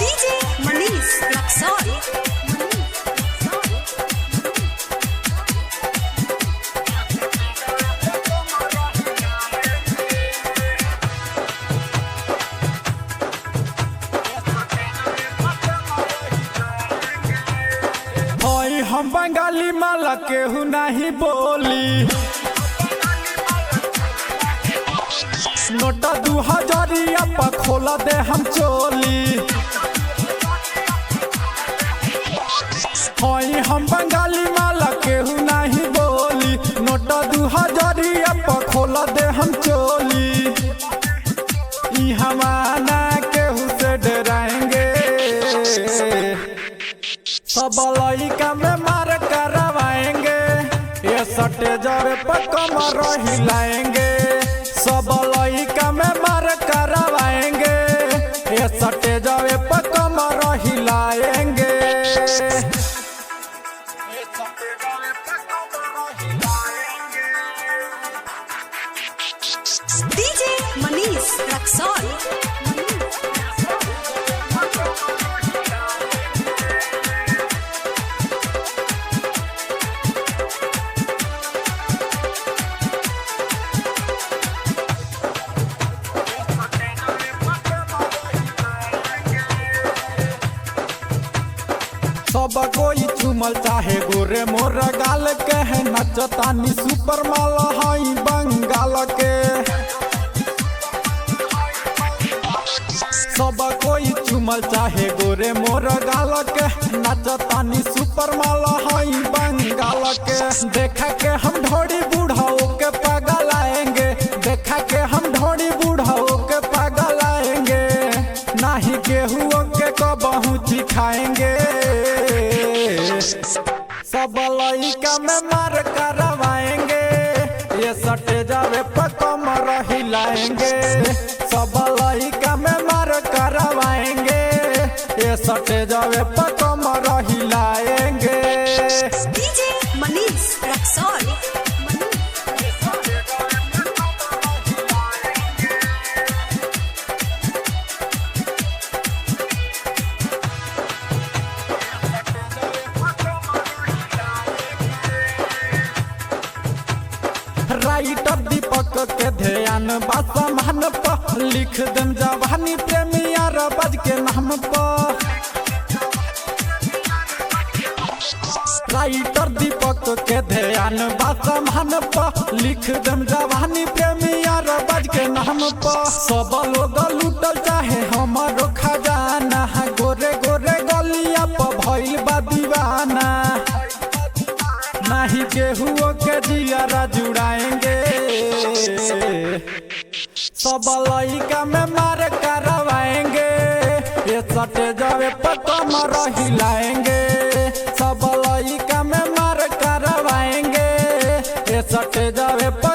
DJ Manish Luxor. हम बंगाली माला केहू नहीं बोली, नोटा 2000 पर खोला दे हम चोली। हम बंगाली माला केहू नहीं बोली, नोटा 2000 पर खोला दे हम चोली। ई हमारा केहू से डराएंगे, सब लइका में मार करवाएंगे, ये सटे जावे पर कमर हिलाएंगे। सब लइका में मार करवाएंगे, ये सटे जावे पर कमर हिलाएंगे। DJ Manish Luxor. सब कोई चुमल चाहे गोरे मोर गाल के है, नचतानी सुपर माल हई बंगाल के। सब कोई चुमल चाहे गोरे मोर गाल के, नचतानी सुपर माल हई बंगाल के। देखा के हम ढोड़ी बूढ़ाओ के पागल आएंगे, देखा के हम ढोड़ी बूढ़ाओ के पागल आएंगे। नाही केहू के कबहू चिखाएंगे, सब लइका में मार करवाएंगे, ये सटे जावे पर कमर हिलाएंगे। सब लइका में मार करवाएंगे, ये सटे जावे पर कमर हिलाएंगे। DJ Manish Luxor. राइटर दीपक के ध्यान बासमान पर, लिख दम जवानी प्रेमिया रबज के नाम पर। राइटर दीपक के ध्यान बासमान पर, लिख दम जवानी प्रेमिया रबज के नाम पर। सब लोग लूटल चाहे हमारो खजाना, गोरे गोरे गलिया पर भइल बा दीवाना। नहीं केहू के जियारा जुड़ाएंगे, सब लइका में मार करवाएंगे, ये सटे जावे पर कमर हिलाएंगे। सब लइका में मार करवाएंगे, ये सटे जावे पर